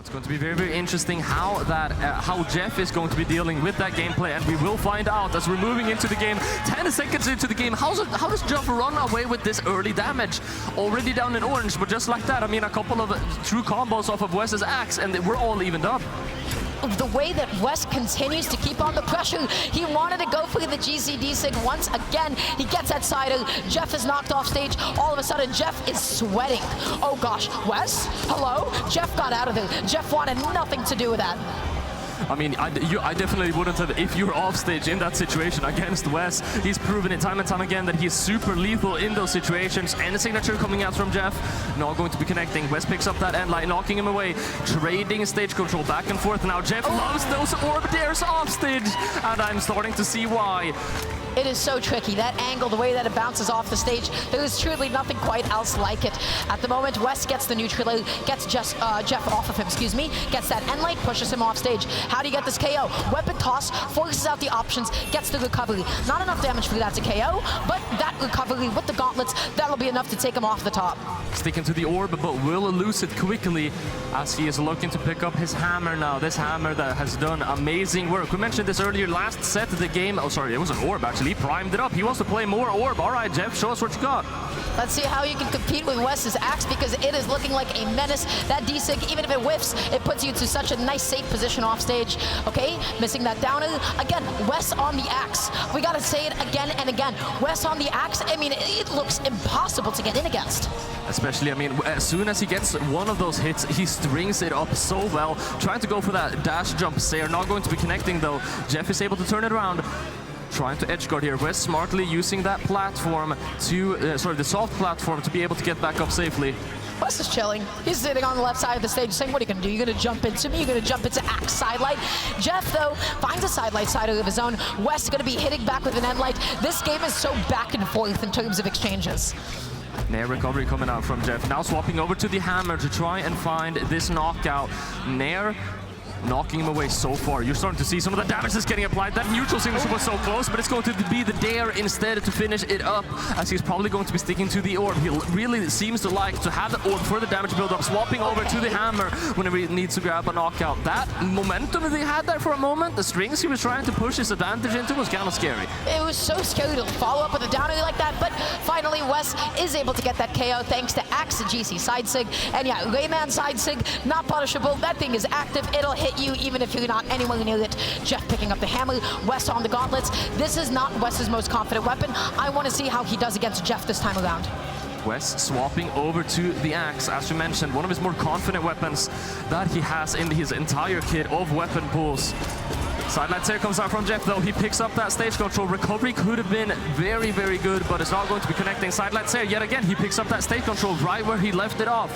It's going to be very, very interesting how Jeff is going to be dealing with that gameplay, and we will find out as we're moving into the game. 10 seconds into the game, how does Jeff run away with this early damage? Already down in orange, but just like that, I mean, a couple of true combos off of Wess's axe, and we're all evened up. The way that Wess continues to keep on the pressure. He wanted to go for the GCD sig once again. He gets that side. Jeff is knocked off stage. All of a sudden, Jeff is sweating. Oh gosh, Wess? Hello? Jeff got out of there. Jeff wanted nothing to do with that. I mean, I definitely wouldn't have, if you're off stage in that situation against Wess. He's proven it time and time again that he's super lethal in those situations. And the signature coming out from Jeff, not going to be connecting. Wess picks up that end line, knocking him away, trading stage control back and forth. Now Jeff loves those orb dares off stage, and I'm starting to see why. It is so tricky, that angle, the way that it bounces off the stage. There is truly nothing quite else like it. At the moment, Wess gets the neutral, gets Jeff off of him, excuse me, gets that end light, pushes him off stage. How do you get this KO? Weapon toss, forces out the options, gets the recovery. Not enough damage for that to KO, but that recovery with the gauntlets, that'll be enough to take him off the top. Sticking to the orb, but will lose it quickly as he is looking to pick up his hammer now. This hammer that has done amazing work. We mentioned this earlier, last set of the game. Oh, sorry, it was an orb actually. He primed it up. He wants to play more orb. All right, Jeff, show us what you got. Let's see how you can compete with Wess's axe, because it is looking like a menace. That D-Sig, even if it whiffs, it puts you to such a nice, safe position off stage. Okay, missing that downer. Again, Wess on the axe. We gotta say it again and again. Wess on the axe, I mean, it looks impossible to get in against. Especially, I mean, as soon as he gets one of those hits, he strings it up so well. Trying to go for that dash jump there. Not going to be connecting, though. Jeff is able to turn it around. Trying to edge guard here. Wess smartly using that platform to, the soft platform to be able to get back up safely. Wess is chilling. He's sitting on the left side of the stage saying, what are you gonna do? You're gonna jump into me? You're gonna jump into axe sidelight? Jeff, though, finds a sidelight side of his own. Wess gonna be hitting back with an end light. This game is so back and forth in terms of exchanges. Nair recovery coming out from Jeff. Now swapping over to the hammer to try and find this knockout. Nair knocking him away so far. You're starting to see some of the damage that's getting applied. That neutral signature was so close, but it's going to be the dare instead to finish it up, as he's probably going to be sticking to the orb. He really seems to like to have the orb for the damage build-up, swapping over to the hammer whenever he needs to grab a knockout. That momentum that he had there for a moment, the strings he was trying to push his advantage into was kind of scary. It was so scary to follow up with a downer like that, but finally Wess is able to get that KO thanks to Axe GC side sig. And yeah, Rayman side sig, not punishable. That thing is active. It'll hit you even if you're not anywhere near it. Jeff picking up the hammer, Wess on the gauntlets. This is not Wess's most confident weapon. I want to see how he does against Jeff this time around. Wess swapping over to the axe, as you mentioned, one of his more confident weapons that he has in his entire kit of weapon pools. Sidelight here comes out from Jeff, though. He picks up that stage control. Recovery could have been very, very good, but it's not going to be connecting. Sidelight here yet again. He picks up that stage control right where he left it off.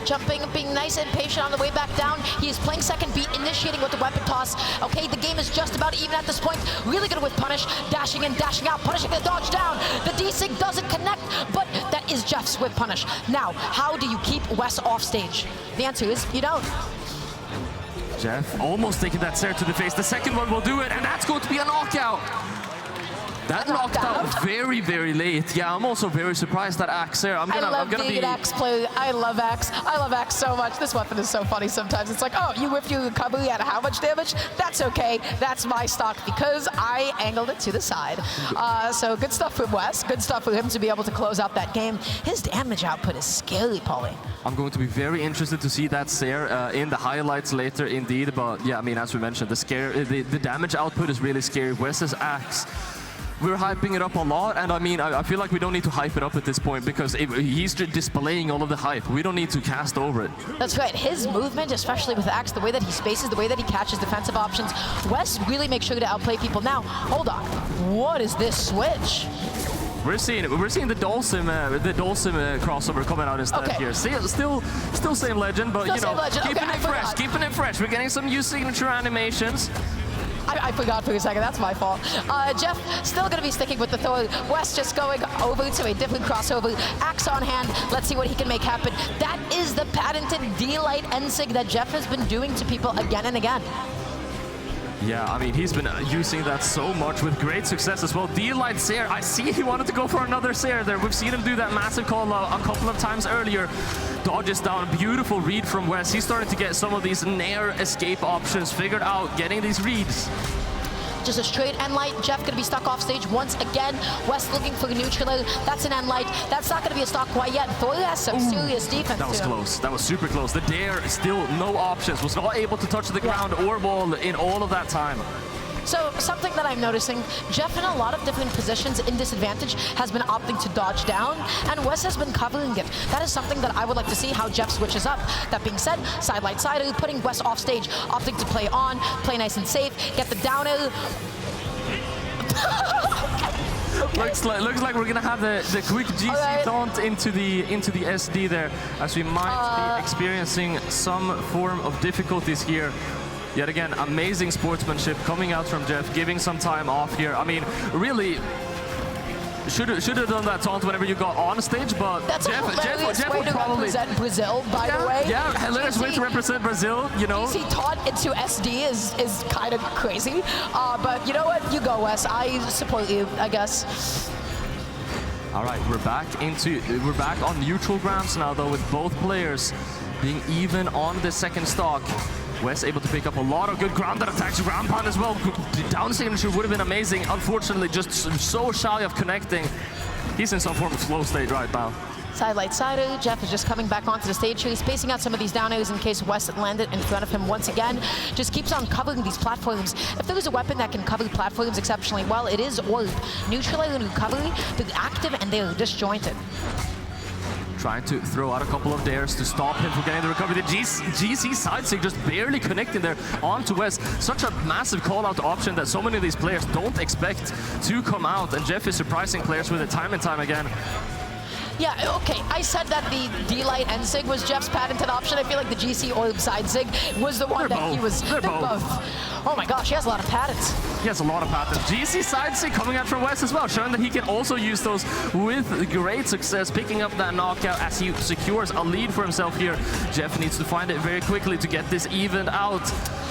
Jumping, being nice and patient on the way back down. He is playing second beat, initiating with the weapon toss. Okay, the game is just about even at this point. Really good with punish, dashing in, dashing out, punishing the dodge down. The D-Sig doesn't connect, but that is Jeff's with punish. Now, how do you keep Wess off stage? The answer is you don't. Jeff almost taking that stare to the face. The second one will do it, and that's going to be a knockout. That knocked out very, very late. Yeah, I'm also very surprised that Axe there. I love being an Axe player. I love Axe. I love Axe so much. This weapon is so funny sometimes. It's like, oh, you whipped your recovery at how much damage? That's okay. That's my stock because I angled it to the side. So good stuff from Wess. Good stuff for him to be able to close out that game. His damage output is scary, Paulie. I'm going to be very interested to see that Sair in the highlights later, indeed. But yeah, I mean, as we mentioned, the damage output is really scary. Wess's Axe, we're hyping it up a lot, and I mean, I feel like we don't need to hype it up at this point because he's just displaying all of the hype. We don't need to cast over it. That's right. His movement, especially with Axe, the way that he spaces, the way that he catches defensive options, Wess really makes sure to outplay people. Now, hold on. What is this switch? We're seeing the Dulcim crossover coming out instead here. Still same legend, but you know, keeping it fresh. We're getting some new signature animations. I forgot for a second, that's my fault. Jeff still going to be sticking with the throw. Wess just going over to a different crossover. Axe on hand, let's see what he can make happen. That is the patented D-Light N-Sig that Jeff has been doing to people again and again. Yeah, I mean, he's been using that so much with great success as well. D-Light Seer, I see he wanted to go for another Seer there. We've seen him do that massive call a couple of times earlier. Dodges down, beautiful read from Wess. He's starting to get some of these Nair escape options figured out, getting these reads. Just a straight end light. Jeff going to be stuck off stage once again. Wess looking for a neutral. That's an end light. That's not going to be a stock quite yet. Thor has some serious defense. That was close. That was super close. The Dare, still no options. Was not able to touch the ground or wall in all of that time. So something that I'm noticing, Jeff in a lot of different positions in disadvantage has been opting to dodge down, and Wess has been covering it. That is something that I would like to see how Jeff switches up. That being said, side light side, putting Wess off stage, opting to play on, play nice and safe, get the down air. Okay. Looks like we're gonna have the quick GC taunt into the SD there, as we might be experiencing some form of difficulties here. Yet again, amazing sportsmanship coming out from Jeff, giving some time off here. I mean, really, should have done that taunt whenever you got on stage, but that's Jeff way would to probably represent Brazil, by the way. Yeah, hilarious way to represent Brazil, you know. GC taunt into SD is kind of crazy, but you know what? You go, Wess. I support you, I guess. All right, we're back on neutral grounds now, though, with both players being even on the second stock. Wess able to pick up a lot of good grounded attacks. Ground pound as well. Down signature would have been amazing. Unfortunately, just so shy of connecting. He's in some form of slow state right now. Side light side, Jeff is just coming back onto the stage. He's spacing out some of these down airs in case Wess landed in front of him once again. Just keeps on covering these platforms. If there is a weapon that can cover platforms exceptionally well, it is Orb. Neutral and recovery, they're active and they're disjointed. Trying to throw out a couple of dares to stop him from getting the recovery. The GC side sig just barely connecting there onto Wess. Such a massive call-out option that so many of these players don't expect to come out, and Jeff is surprising players with it time and time again. Yeah, okay, I said that the D-Light and Sig was Jeff's patented option. I feel like the GC Orb side Sig was the one he was... They're both. Oh my gosh, he has a lot of patents. He has a lot of patents. GC side Sig coming out from Wess as well, showing that he can also use those with great success, picking up that knockout as he secures a lead for himself here. Jeff needs to find it very quickly to get this evened out.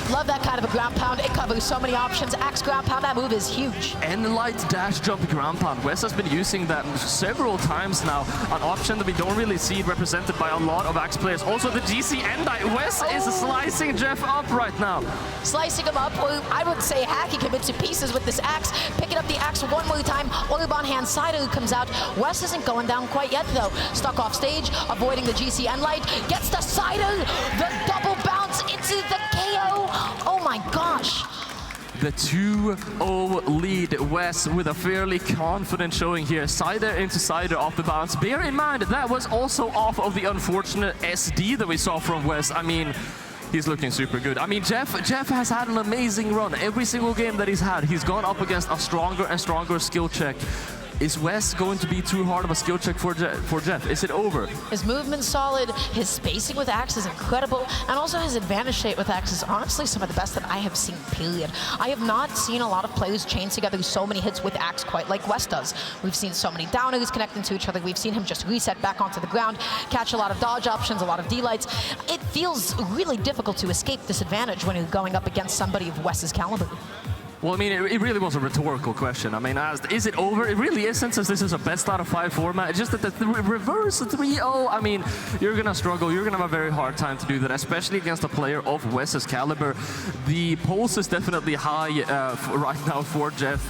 Love that kind of a ground pound. It covers so many options. Axe ground pound, that move is huge. And light dash jump ground pound. Wess has been using that several times now. An option that we don't really see represented by a lot of Axe players. Also the GC Endite. Wess is slicing Jeff up right now. Slicing him up, or I would say hacking him into pieces with this axe. Picking up the axe one more time. Orb on hand side comes out. Wess isn't going down quite yet though. Stuck off stage, avoiding the GC Endlight. Gets the cider. The double bounce into the KO. Oh my gosh. The 2-0 lead. Wess with a fairly confident showing here. Cider into cider off the bounce. Bear in mind, that was also off of the unfortunate SD that we saw from Wess. I mean, he's looking super good. I mean, Jeff has had an amazing run. Every single game that he's had, he's gone up against a stronger and stronger skill check. Is Wess going to be too hard of a skill check for Jeff? Is it over? His movement's solid, his spacing with Axe is incredible, and also his advantage state with Axe is honestly some of the best that I have seen, period. I have not seen a lot of players chain together so many hits with Axe quite like Wess does. We've seen so many downers connecting to each other. We've seen him just reset back onto the ground, catch a lot of dodge options, a lot of D-lights. It feels really difficult to escape this advantage when you're going up against somebody of Wess's caliber. Well, I mean, it really was a rhetorical question. I mean, is it over? It really isn't, since this is a best out of 5 format. It's just that the reverse 3-0, I mean, you're going to struggle. You're going to have a very hard time to do that, especially against a player of Wess's caliber. The pulse is definitely high right now for Jeff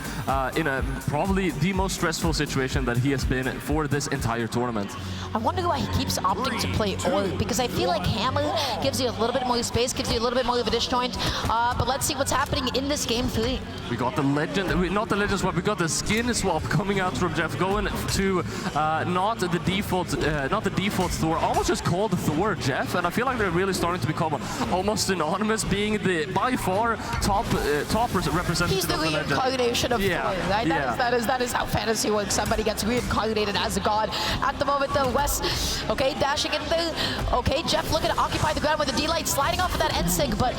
in probably the most stressful situation that he has been for this entire tournament. I wonder why he keeps opting to play Orb, because I feel like Hammer gives you a little bit more space, gives you a little bit more of a disjoint. But let's see what's happening in this game 3. We got the legend, not the legend swap, we got the skin swap coming out from Jeff, going to not the default Thor, almost just called Thor Jeff, and I feel like they're really starting to become almost synonymous, being the by far top representative. He's the of the reincarnation of Thor, right? That is how fantasy works. Somebody gets reincarnated as a god. At the moment though, Wess, okay, dashing in there. Okay, Jeff looking to occupy the ground with the D-light, sliding off of that N-sig, but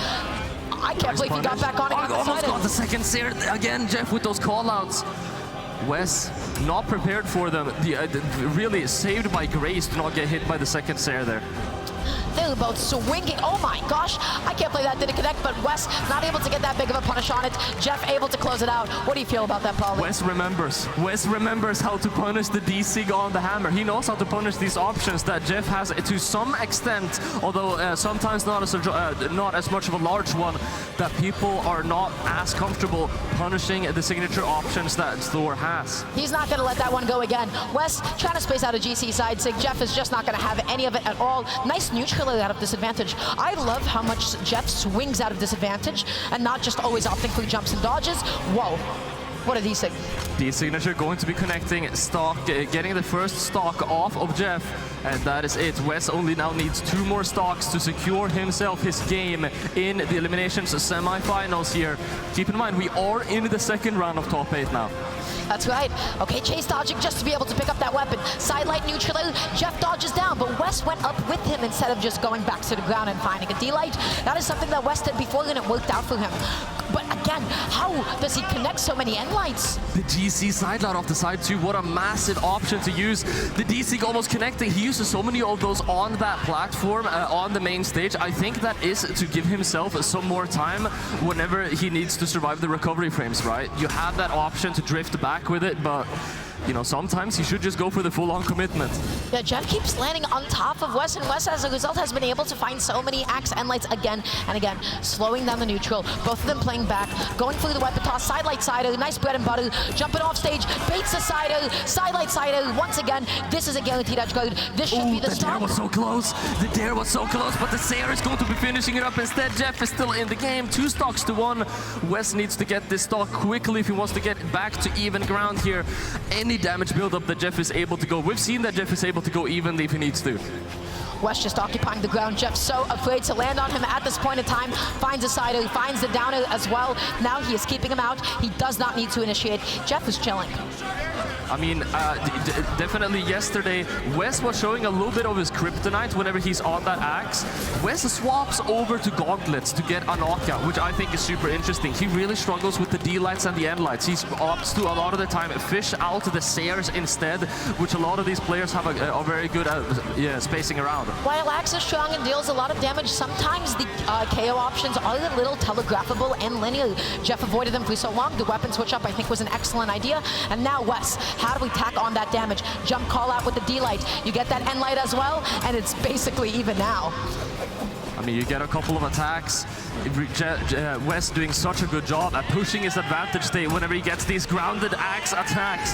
I can't believe he got back on it. Almost got the second Seer again, Jeff, with those call-outs. Wess not prepared for them. Really saved by grace to not get hit by the second Seer there. They're both swinging. Oh my gosh, I can't believe play that didn't connect, but Wess not able to get that big of a punish on it. Jeff able to close it out. What do you feel about that, Paulie? Wess remembers how to punish the D-Sig on the hammer. He knows how to punish these options that Jeff has to some extent, although sometimes not as much of a large one, that people are not as comfortable punishing the signature options that Thor has. He's not going to let that one go again. Wess trying to space out a GC side sig. Jeff is just not going to have any of it at all. Nice neutral out of disadvantage. I love how much Jeff swings out of disadvantage and not just always opting for jumps and dodges. Whoa. What a D-Sig. D-Signature going to be connecting stock, getting the first stock off of Jeff, and that is it. Wess only now needs 2 more stocks to secure himself his game in the Eliminations semi-finals here. Keep in mind, we are in the second round of top 8 now. That's right. Okay, chase dodging just to be able to pick up that weapon. Sidelight neutral, Jeff dodges down, but Wess went up with him instead of just going back to the ground and finding a D-Light. That is something that Wess did before and it worked out for him. But again, how does he connect so many end lights? The GC sidelight off the side too, what a massive option to use. The D-Sig almost connecting. He uses so many of those on that platform, on the main stage. I think that is to give himself some more time whenever he needs to survive the recovery frames, right? You have that option to drift back with it, but you know, sometimes you should just go for the full-on commitment. Yeah, Jeff keeps landing on top of Wess, and Wess, as a result, has been able to find so many axe end lights again and again, slowing down the neutral. Both of them playing back, going through the weapon toss, sidelight sider, nice bread and butter, jumping off stage, baits the sider, sidelight sider. Once again, this is a guaranteed edge guard. This should be the start. The dare was so close. The dare was so close, but the Sayer is going to be finishing it up instead. Jeff is still in the game. 2 stocks to 1. Wess needs to get this stock quickly if he wants to get back to even ground here. Any damage build-up that Jeff is able to go. We've seen that Jeff is able to go evenly if he needs to. Wess just occupying the ground. Jeff so afraid to land on him at this point in time. Finds a sider, finds the downer as well. Now he is keeping him out. He does not need to initiate. Jeff is chilling. I mean, definitely yesterday, Wess was showing a little bit of his kryptonite whenever he's on that axe. Wess swaps over to gauntlets to get a knockout, which I think is super interesting. He really struggles with the D-lights and the N-lights. He opts to, a lot of the time, fish out the Sayers instead, which a lot of these players have are very good at spacing around. While axe is strong and deals a lot of damage, sometimes the KO options are a little telegraphable and linear. Jeff avoided them for so long. The weapon switch up, I think, was an excellent idea. And now Wess, how do we tack on that damage? Jump call out with the D-Light. You get that N-Light as well, and it's basically even now. I mean, you get a couple of attacks. Wess doing such a good job at pushing his advantage state whenever he gets these grounded axe attacks.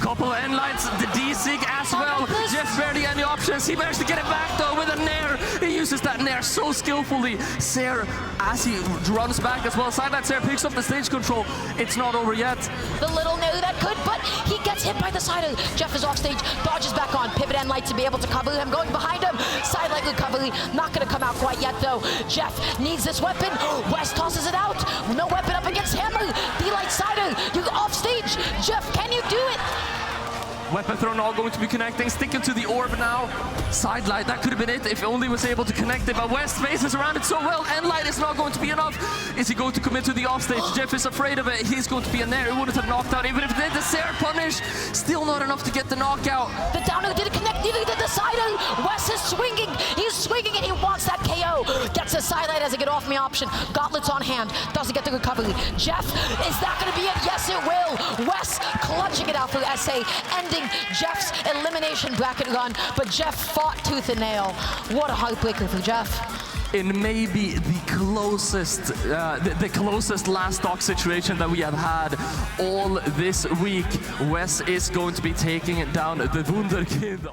Couple of N-Lights, the D-Sig as well. Jeff barely any options. He managed to get it back though with a Nair. He uses that Nair so skillfully. Sayer, as he runs back as well. Sidelight Sayer picks up the stage control. It's not over yet. The little Nair that could, but he gets hit by the sider. Jeff is off stage, dodges back on. Pivot N-Light to be able to cover him. Going behind him. Sidelight recovery. Not going to come out quite yet though. Jeff needs this weapon. Wess tosses it out. No weapon up against Hammer. D-Light sider. You off stage. Jeff, can you do it? Weapon throw all going to be connecting, sticking to the orb now. Sidelight, that could have been it if only was able to connect it, but Wess faces around it so well. N-Light is not going to be enough. Is he going to commit to the offstage? Jeff is afraid of it. He's going to be in there. He wouldn't have knocked out even if they did the Sayer punish. Still not enough to get the knockout. The downer didn't connect, neither did the sider. Wess is swinging. He's swinging and he wants that KO. Gets a sidelight as a get off me option. Gauntlets on hand. Doesn't get the recovery. Jeff, is that going to be it? Yes, it will. Wess clutching it out for SA, ending Jeff's elimination bracket run, but Jeff fought tooth and nail. What a heartbreaker for Jeff. In maybe the closest last stock situation that we have had all this week, Wess is going to be taking down the Wunderkind.